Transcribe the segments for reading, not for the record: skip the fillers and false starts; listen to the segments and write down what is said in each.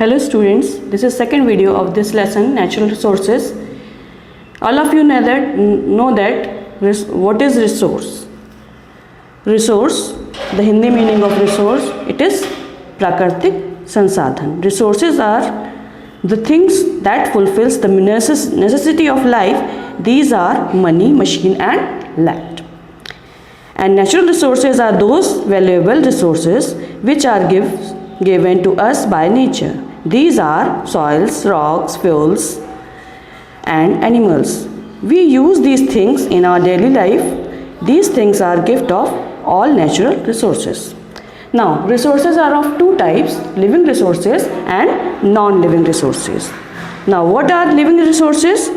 Hello students, this is second video of this lesson, natural resources. All of you know that what is resource? Resource, the Hindi meaning of resource, it is प्राकृतिक संसाधन. Resources are the things that fulfills the necessity of life. These are money, machine and land. And natural resources are those valuable resources which are given to us by nature. These are soils, rocks, fuels and animals. We use these things in our daily life. These things are gift of all natural resources. Now, resources are of two types, living resources and non-living resources. Now, what are living resources?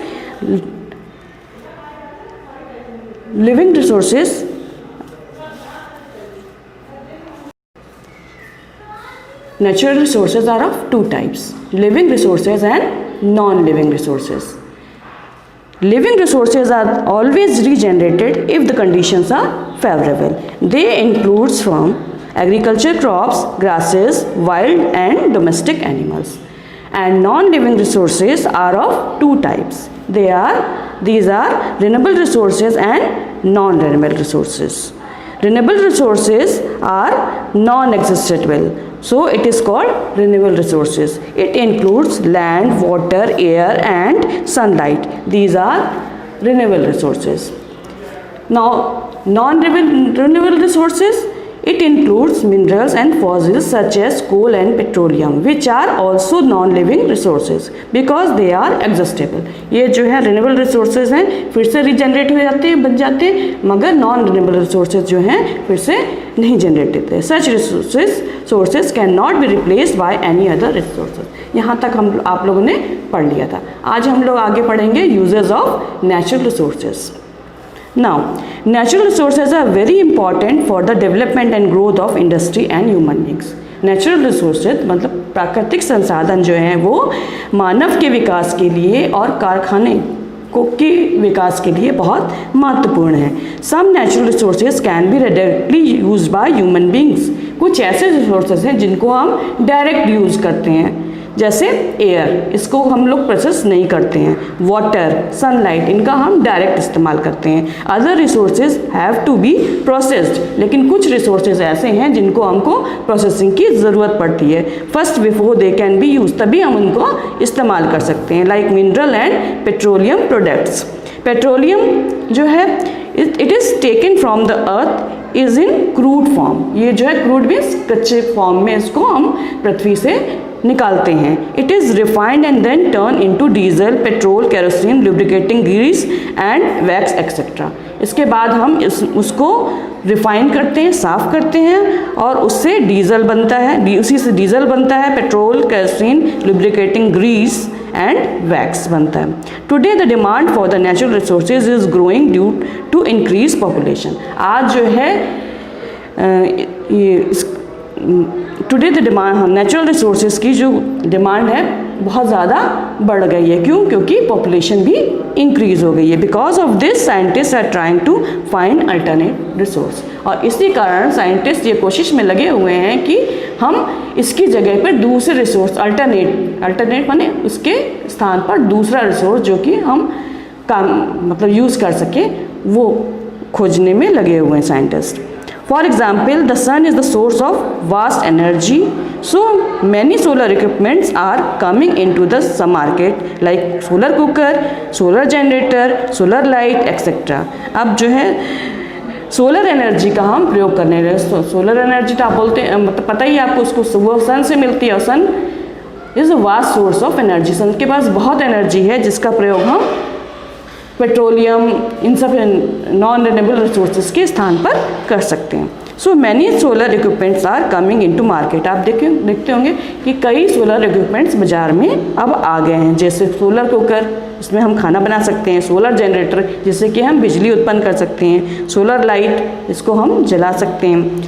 Living resources Natural resources are of two types, living resources and non-living resources. Living resources are always regenerated if the conditions are favorable. They include from agriculture crops, grasses, wild and domestic animals. And non-living resources are of two types. These are renewable resources and non-renewable resources. Renewable resources are non-existable. So it is called renewable resources. It includes land, water, air and sunlight. These are renewable resources. Now, non-renewable resources, it includes minerals and fossils such as coal and petroleum, which are also non-living resources because they are exhaustible. ये जो है renewable resources हैं फिर से regenerate हो जाते हैं, बन जाते हैं, मगर non-renewable resources जो हैं फिर से नहीं generate होते. Such sources cannot be replaced by any other resources. यहाँ तक आप लोगों ने पढ़ लिया था. आज हम लोग आगे पढ़ेंगे uses of natural resources. Now, natural resources are very important for the development and growth of industry and human beings. Natural resources मतलब प्राकृतिक संसाधन जो हैं वो मानव के विकास के लिए और कारखाने के विकास के लिए बहुत महत्वपूर्ण है. Some natural resources can be directly used by human beings. कुछ ऐसे resources हैं जिनको हम डायरेक्ट यूज़ करते हैं, जैसे एयर, इसको हम लोग प्रोसेस नहीं करते हैं. वाटर, सनलाइट, इनका हम डायरेक्ट इस्तेमाल करते हैं. Other resources have to be processed, लेकिन कुछ रिसोर्सेज ऐसे हैं जिनको हमको प्रोसेसिंग की ज़रूरत पड़ती है. First before they can be use, तभी हम उनको इस्तेमाल कर सकते हैं. Like mineral and petroleum products. Petroleum जो है it is taken from the earth is in crude form. ये जो है क्रूड मीन्स कच्चे फॉर्म में इसको हम पृथ्वी से निकालते हैं. It is refined and then turn into diesel, petrol, kerosene, lubricating grease and wax etcetera. इसके बाद हम उसको रिफाइन करते हैं, साफ़ करते हैं और उससे डीजल बनता है, उसी से डीजल बनता है, petrol, kerosene, lubricating grease and wax बनता है. Today the demand for the natural resources is growing due to increase population. आज जो है today the demand, natural resources की जो डिमांड है बहुत ज़्यादा बढ़ गई है. क्यों? क्योंकि पॉपुलेशन भी इंक्रीज हो गई है. Because of this scientist are trying to find alternate resource. और इसी कारण साइंटिस्ट ये कोशिश में लगे हुए हैं कि हम इसकी जगह पर दूसरे रिसोर्स, अल्टरनेट माने उसके स्थान पर दूसरा रिसोर्स जो कि हम मतलब यूज़ कर सके, वो खोजने में लगे हुए हैं scientist. For example, the sun is the source of vast energy. So many solar equipments are coming into the market like solar cooker, solar generator, solar light, etc. अब जो है सोलर एनर्जी का हम प्रयोग करने लगे. सोलर एनर्जी तो आप बोलते हैं, मतलब पता ही आपको, उसको वो सन से मिलती है और sun is a vast source of energy. Sun के पास बहुत एनर्जी है जिसका प्रयोग हम पेट्रोलियम, इन सब नॉन रिन्यूएबल रिसोर्सेज के स्थान पर कर सकते हैं. So many solar equipments are coming into market. आप देखते होंगे कि कई सोलर इक्विपमेंट्स बाज़ार में अब आ गए हैं, जैसे सोलर कुकर, इसमें हम खाना बना सकते हैं. सोलर जनरेटर, जिससे कि हम बिजली उत्पन्न कर सकते हैं. सोलर लाइट, इसको हम जला सकते हैं.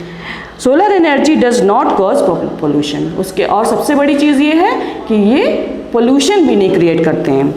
Solar energy does not cause pollution. उसके और सबसे बड़ी चीज़ ये है कि ये पोल्यूशन भी नहीं क्रिएट करते हैं.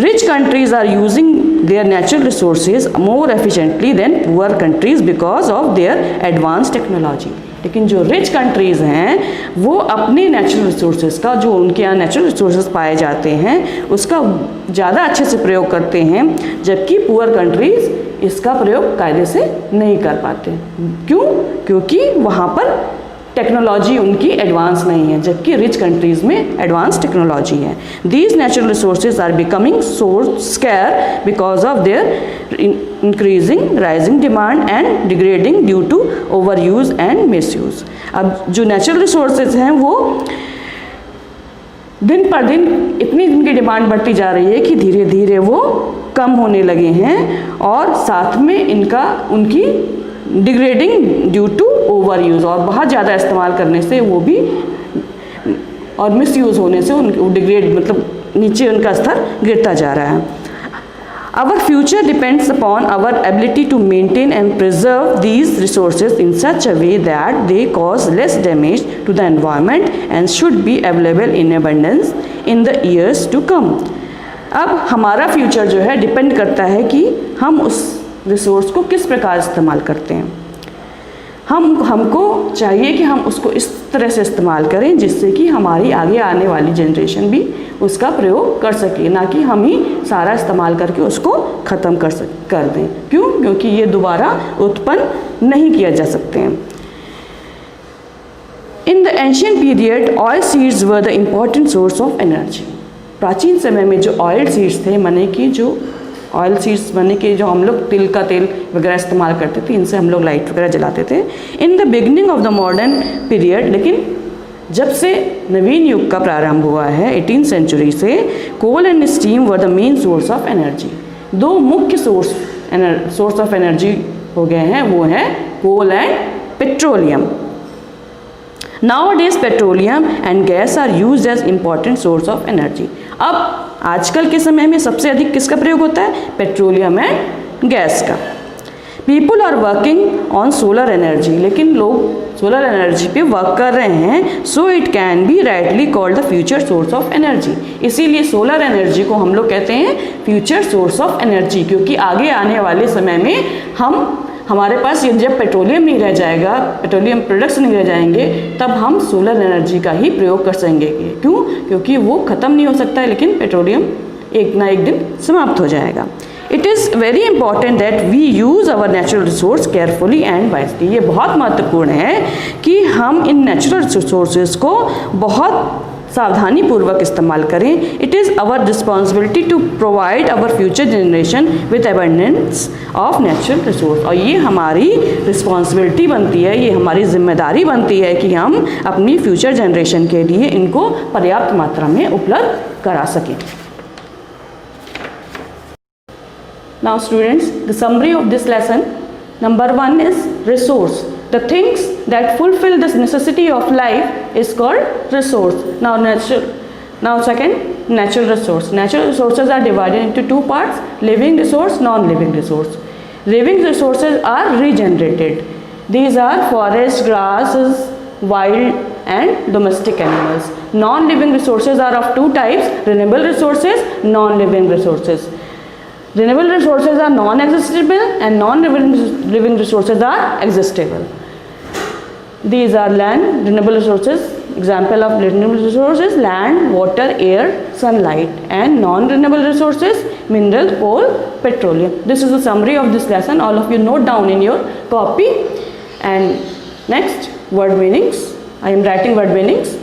Rich countries are using their natural resources more efficiently than poor countries because of their advanced technology. लेकिन जो रिच कंट्रीज़ हैं वो अपने नेचुरल रिसोर्सेज का, जो उनके यहाँ नेचुरल रिसोर्सेज पाए जाते हैं, उसका ज़्यादा अच्छे से प्रयोग करते हैं, जबकि पुअर कंट्रीज़ इसका प्रयोग कायदे से नहीं कर पाते। क्यों? क्योंकि वहाँ पर टेक्नोलॉजी उनकी एडवांस नहीं है, जबकि रिच कंट्रीज़ में एडवांस टेक्नोलॉजी है। These natural resources are becoming so scarce because of their increasing rising demand and degrading due to overuse and misuse. अब जो नेचुरल रिसोर्सेज हैं वो दिन पर दिन इतनी इनकी डिमांड बढ़ती जा रही है कि धीरे धीरे वो कम होने लगे हैं, और साथ में उनकी degrading due to overuse, और बहुत ज़्यादा इस्तेमाल करने से वो भी, और मिस यूज़ होने से उन डिग्रेड मतलब नीचे उनका स्तर गिरता जा रहा है। Our future depends upon our ability to maintain and preserve these resources in such a way that they cause less damage to the environment and should be available in abundance in the years to come. अब हमारा future जो है depend करता है कि हम उस resource को किस प्रकार इस्तेमाल करते हैं। हमको चाहिए कि हम उसको इस तरह से इस्तेमाल करें जिससे कि हमारी आगे आने वाली जनरेशन भी उसका प्रयोग कर सके, ना कि हम ही सारा इस्तेमाल करके उसको ख़त्म कर दें। क्यों? क्योंकि ये दोबारा उत्पन्न नहीं किया जा सकते हैं। In the ancient period oil seeds were the important source of energy. प्राचीन समय में जो ऑयल सीड्स थे, माने कि जो ऑयल सीड्स माने कि जो हम लोग तिल का तेल वगैरह इस्तेमाल करते थे, इनसे हम लोग लाइट वगैरह जलाते थे। In the beginning of the modern period, लेकिन जब से नवीन युग का प्रारंभ हुआ है 18th सेंचुरी से, coal and steam were the main source of energy. दो मुख्य सोर्स ऑफ एनर्जी हो गए हैं, वो है coal and petroleum. Nowadays petroleum and gas are used as important source of energy। अब आजकल के समय में सबसे अधिक किसका प्रयोग होता है? पेट्रोलियम एंड गैस का। People are working on solar energy, लेकिन लोग सोलर एनर्जी पे वर्क कर रहे हैं। So it can be rightly called the future source of energy. इसीलिए सोलर एनर्जी को हम लोग कहते हैं फ्यूचर सोर्स ऑफ एनर्जी, क्योंकि आगे आने वाले समय में हमारे पास जब पेट्रोलियम नहीं रह जाएगा, पेट्रोलियम प्रोडक्ट्स नहीं रह जाएंगे, तब हम सोलर एनर्जी का ही प्रयोग कर सकेंगे। क्यों? क्योंकि वो ख़त्म नहीं हो सकता है, लेकिन पेट्रोलियम एक ना एक दिन समाप्त हो जाएगा। It is very important that we use our natural resource carefully and wisely. ये बहुत महत्वपूर्ण है कि हम इन नेचुरल रिसोर्सेज को बहुत सावधानी पूर्वक इस्तेमाल करें। It is our responsibility to provide our future generation with abundance of natural resource. और ये हमारी रिस्पॉन्सिबिलिटी बनती है, ये हमारी जिम्मेदारी बनती है कि हम अपनी फ्यूचर जनरेशन के लिए इनको पर्याप्त मात्रा में उपलब्ध करा सकें। Now students, the summary of this lesson, number 1 is resource. The things that fulfill this necessity of life is called resource. Now second, natural resource. Natural resources are divided into two parts: living resource, non-living resource. Living resources are regenerated. These are forest, grasses, wild and domestic animals. Non-living resources are of two types: renewable resources, non-living resources. Renewable resources are non-existable and non-living resources are existable. These are land, renewable resources. Example of renewable resources: land, water, air, sunlight. And non-renewable resources: mineral, coal, petroleum. This is the summary of this lesson. All of you note down in your copy. And next, word meanings. I am writing word meanings.